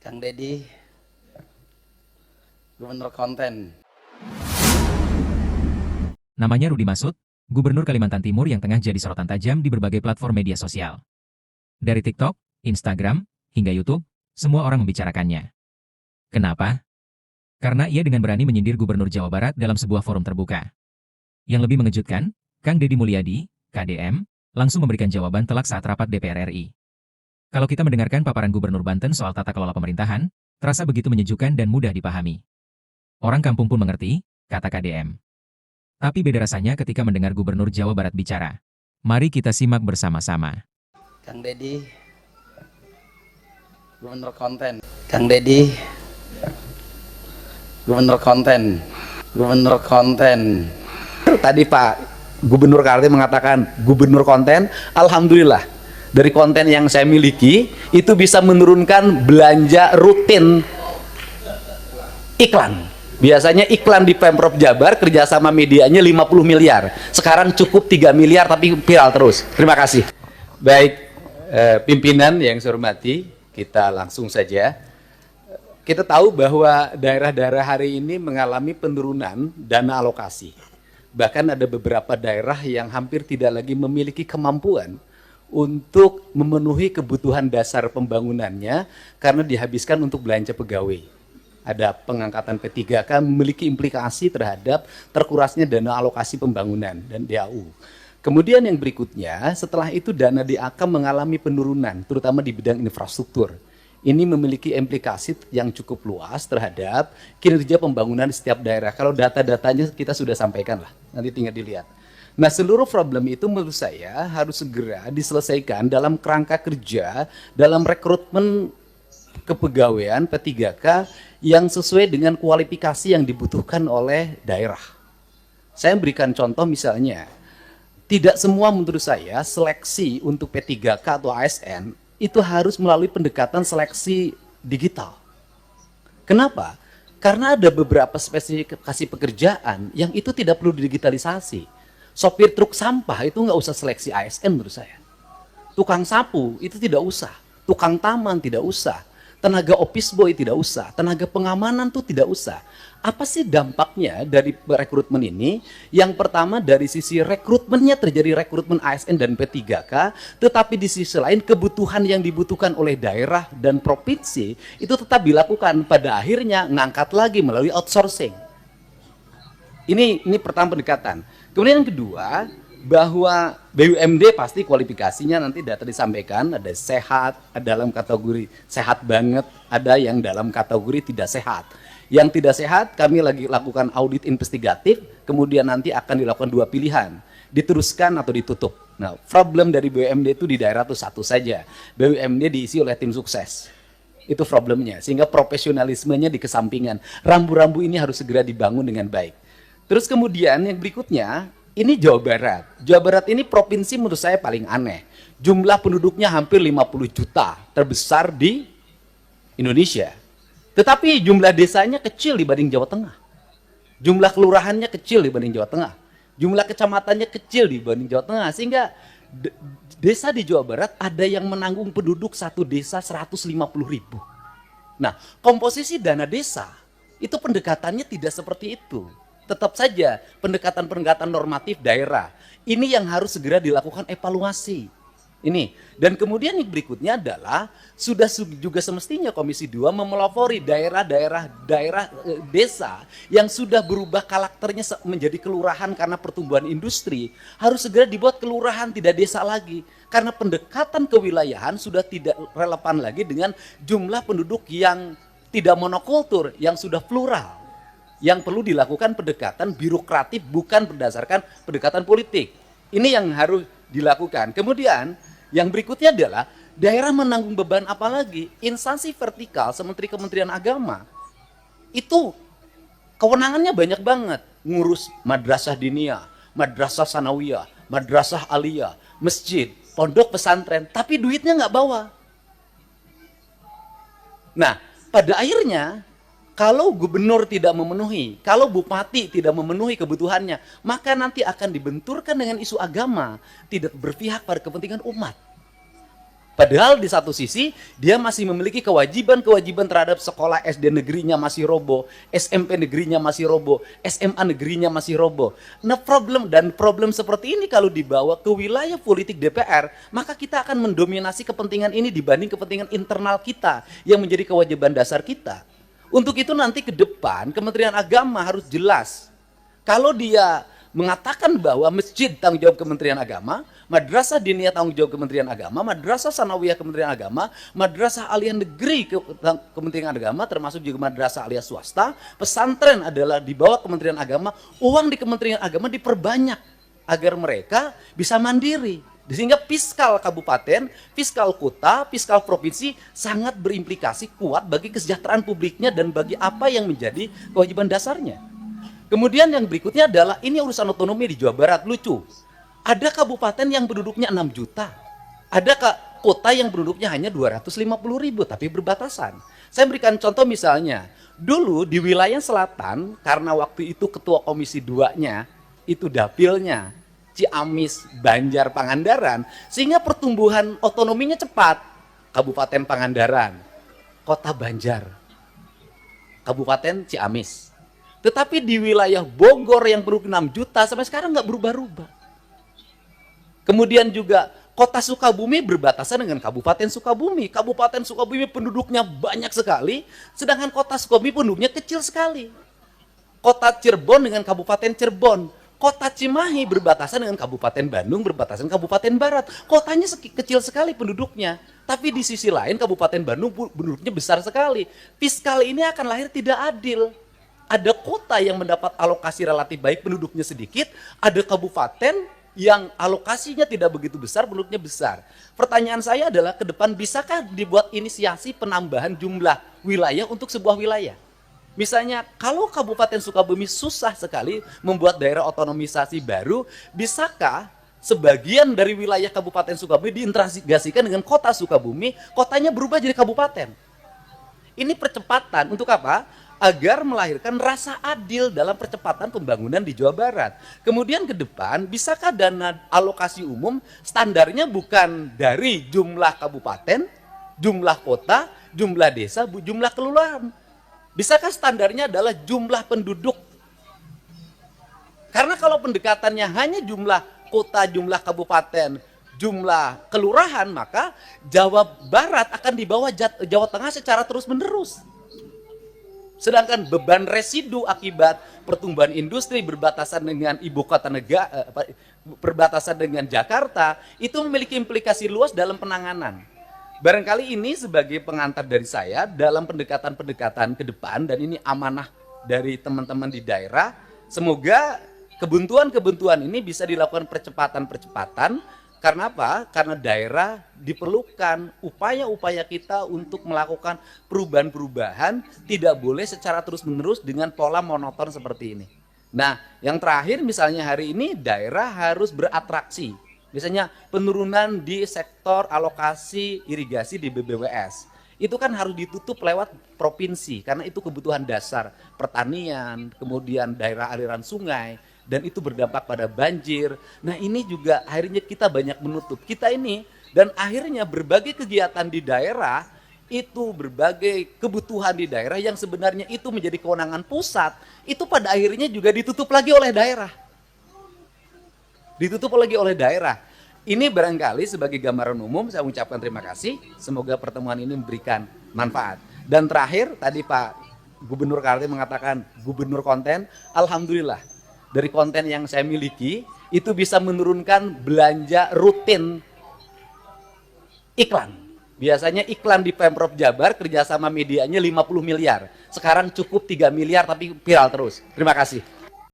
Kang Deddy, Gubernur Konten. Namanya Rudi Masud, Gubernur Kalimantan Timur yang tengah jadi sorotan tajam di berbagai platform media sosial. Dari TikTok, Instagram, hingga YouTube, semua orang membicarakannya. Kenapa? Karena ia dengan berani menyindir Gubernur Jawa Barat dalam sebuah forum terbuka. Yang lebih mengejutkan, Kang Deddy Mulyadi, KDM, langsung memberikan jawaban telak saat rapat DPR RI. Kalau kita mendengarkan paparan Gubernur Banten soal tata kelola pemerintahan, terasa begitu menyejukkan dan mudah dipahami. Orang kampung pun mengerti, kata KDM. Tapi beda rasanya ketika mendengar Gubernur Jawa Barat bicara. Mari kita simak bersama-sama. Kang Deddy, Gubernur Konten. Kang Deddy, Gubernur Konten. Gubernur Konten. Tadi Pak Gubernur Kaltim mengatakan Gubernur Konten, alhamdulillah dari konten yang saya miliki itu bisa menurunkan belanja rutin iklan. Biasanya iklan di Pemprov Jabar kerjasama medianya 50 miliar. Sekarang cukup 3 miliar tapi viral terus. Terima kasih. Baik, pimpinan yang saya hormati, kita langsung saja. Kita tahu bahwa daerah-daerah hari ini mengalami penurunan dana alokasi. Bahkan ada beberapa daerah yang hampir tidak lagi memiliki kemampuan untuk memenuhi kebutuhan dasar pembangunannya karena dihabiskan untuk belanja pegawai. Ada pengangkatan P3K memiliki implikasi terhadap terkurasnya dana alokasi pembangunan dan DAU. Kemudian yang berikutnya, setelah itu dana DAK mengalami penurunan, terutama di bidang infrastruktur. Ini memiliki implikasi yang cukup luas terhadap kinerja pembangunan di setiap daerah. Kalau data-datanya kita sudah sampaikan lah, nanti tinggal dilihat. Nah, seluruh problem itu menurut saya harus segera diselesaikan dalam kerangka kerja, dalam rekrutmen kepegawaian P3K yang sesuai dengan kualifikasi yang dibutuhkan oleh daerah. Saya berikan contoh misalnya, tidak semua menurut saya seleksi untuk P3K atau ASN itu harus melalui pendekatan seleksi digital. Kenapa? Karena ada beberapa spesifikasi pekerjaan yang itu tidak perlu digitalisasi. Sopir truk sampah itu nggak usah seleksi ASN menurut saya. Tukang sapu itu tidak usah. Tukang taman tidak usah. Tenaga office boy tidak usah, tenaga pengamanan tuh tidak usah. Apa sih dampaknya dari rekrutmen ini? Yang pertama dari sisi rekrutmennya terjadi rekrutmen ASN dan P3K, tetapi di sisi lain kebutuhan yang dibutuhkan oleh daerah dan provinsi itu tetap dilakukan. Pada akhirnya ngangkat lagi melalui outsourcing. Ini pertama pendekatan. Kemudian yang kedua, bahwa BUMD pasti kualifikasinya nanti data disampaikan, ada sehat, ada dalam kategori sehat banget, ada yang dalam kategori tidak sehat. Yang tidak sehat kami lagi lakukan audit investigatif, kemudian nanti akan dilakukan 2 pilihan, diteruskan atau ditutup. Nah, problem dari BUMD itu di daerah itu satu saja, BUMD diisi oleh tim sukses. Itu problemnya, sehingga profesionalismenya dikesampingan. Rambu-rambu ini harus segera dibangun dengan baik. Terus kemudian yang berikutnya, ini Jawa Barat. Jawa Barat ini provinsi menurut saya paling aneh. Jumlah penduduknya hampir 50 juta, terbesar di Indonesia. Tetapi jumlah desanya kecil dibanding Jawa Tengah. Jumlah kelurahannya kecil dibanding Jawa Tengah. Jumlah kecamatannya kecil dibanding Jawa Tengah. Sehingga desa di Jawa Barat ada yang menanggung penduduk satu desa 150.000. Nah, komposisi dana desa itu pendekatannya tidak seperti itu. Tetap saja pendekatan-pendekatan normatif daerah. Ini yang harus segera dilakukan evaluasi. Ini. Dan kemudian yang berikutnya adalah sudah juga semestinya Komisi 2 memelopori daerah desa yang sudah berubah karakternya menjadi kelurahan karena pertumbuhan industri. Harus segera dibuat kelurahan, tidak desa lagi. Karena pendekatan kewilayahan sudah tidak relevan lagi dengan jumlah penduduk yang tidak monokultur, yang sudah plural. Yang perlu dilakukan pendekatan birokratif bukan berdasarkan pendekatan politik. Ini yang harus dilakukan. Kemudian yang berikutnya adalah daerah menanggung beban apa lagi? Instansi vertikal seperti Kementerian Agama itu kewenangannya banyak banget. Ngurus madrasah diniyah, madrasah sanawiyah, madrasah aliyah, masjid, pondok pesantren, tapi duitnya nggak bawa. Nah, pada akhirnya kalau gubernur tidak memenuhi, kalau bupati tidak memenuhi kebutuhannya, maka nanti akan dibenturkan dengan isu agama, tidak berpihak pada kepentingan umat. Padahal di satu sisi dia masih memiliki kewajiban-kewajiban terhadap sekolah SD negerinya masih roboh, SMP negerinya masih roboh, SMA negerinya masih roboh. Nah problem seperti ini kalau dibawa ke wilayah politik DPR, maka kita akan mendominasi kepentingan ini dibanding kepentingan internal kita yang menjadi kewajiban dasar kita. Untuk itu nanti ke depan Kementerian Agama harus jelas. Kalau dia mengatakan bahwa masjid tanggung jawab Kementerian Agama, madrasah diniyah tanggung jawab Kementerian Agama, madrasah sanawiyah Kementerian Agama, madrasah aliyah negeri Kementerian Agama, termasuk juga madrasah aliyah swasta, pesantren adalah di bawah Kementerian Agama, uang di Kementerian Agama diperbanyak agar mereka bisa mandiri. Sehingga fiskal kabupaten, fiskal kota, fiskal provinsi sangat berimplikasi kuat bagi kesejahteraan publiknya dan bagi apa yang menjadi kewajiban dasarnya. Kemudian yang berikutnya adalah ini urusan otonomi di Jawa Barat, lucu. Ada kabupaten yang penduduknya 6 juta. Ada kota yang penduduknya hanya 250.000 tapi berbatasan. Saya berikan contoh misalnya, dulu di wilayah selatan karena waktu itu ketua komisi 2-nya itu dapilnya Ciamis, Banjar, Pangandaran, sehingga pertumbuhan otonominya cepat. Kabupaten Pangandaran, Kota Banjar, Kabupaten Ciamis. Tetapi di wilayah Bogor yang penduduk 6 juta sampai sekarang nggak berubah-ubah. Kemudian juga Kota Sukabumi berbatasan dengan Kabupaten Sukabumi. Kabupaten Sukabumi penduduknya banyak sekali, sedangkan Kota Sukabumi penduduknya kecil sekali. Kota Cirebon dengan Kabupaten Cirebon. Kota Cimahi berbatasan dengan Kabupaten Bandung, berbatasan Kabupaten Barat. Kotanya kecil sekali penduduknya. Tapi di sisi lain Kabupaten Bandung penduduknya besar sekali. Fiskal ini akan lahir tidak adil. Ada kota yang mendapat alokasi relatif baik, penduduknya sedikit. Ada kabupaten yang alokasinya tidak begitu besar, penduduknya besar. Pertanyaan saya adalah ke depan bisakah dibuat inisiasi penambahan jumlah wilayah untuk sebuah wilayah? Misalnya kalau Kabupaten Sukabumi susah sekali membuat daerah otonomisasi baru, bisakah sebagian dari wilayah Kabupaten Sukabumi diintegrasikan dengan kota Sukabumi, kotanya berubah jadi kabupaten? Ini percepatan untuk apa? Agar melahirkan rasa adil dalam percepatan pembangunan di Jawa Barat. Kemudian ke depan, bisakah dana alokasi umum standarnya bukan dari jumlah kabupaten, jumlah kota, jumlah desa, jumlah kelurahan? Bisakah standarnya adalah jumlah penduduk? Karena kalau pendekatannya hanya jumlah kota, jumlah kabupaten, jumlah kelurahan, maka Jawa Barat akan di bawah Jawa Tengah secara terus-menerus. Sedangkan beban residu akibat pertumbuhan industri berbatasan dengan ibu kota negara, berbatasan dengan Jakarta, itu memiliki implikasi luas dalam penanganan. Barangkali ini sebagai pengantar dari saya dalam pendekatan-pendekatan ke depan, dan ini amanah dari teman-teman di daerah. Semoga kebuntuan-kebuntuan ini bisa dilakukan percepatan-percepatan. Karena apa? Karena daerah diperlukan upaya-upaya kita untuk melakukan perubahan-perubahan, tidak boleh secara terus-menerus dengan pola monoton seperti ini. Nah, yang terakhir misalnya hari ini daerah harus beratraksi. Misalnya penurunan di sektor alokasi irigasi di BBWS. Itu kan harus ditutup lewat provinsi karena itu kebutuhan dasar pertanian, kemudian daerah aliran sungai. Dan itu berdampak pada banjir. Nah ini juga akhirnya kita banyak menutup. Kita ini dan akhirnya berbagai kegiatan di daerah itu berbagai kebutuhan di daerah yang sebenarnya itu menjadi kewenangan pusat. Itu pada akhirnya juga ditutup lagi oleh daerah. Ditutup lagi oleh daerah. Ini barangkali sebagai gambaran umum saya ucapkan terima kasih. Semoga pertemuan ini memberikan manfaat. Dan terakhir tadi Pak Gubernur Kalteng mengatakan gubernur konten. Alhamdulillah. Dari konten yang saya miliki, itu bisa menurunkan belanja rutin iklan. Biasanya iklan di Pemprov Jabar kerjasama medianya 50 miliar. Sekarang cukup 3 miliar tapi viral terus. Terima kasih.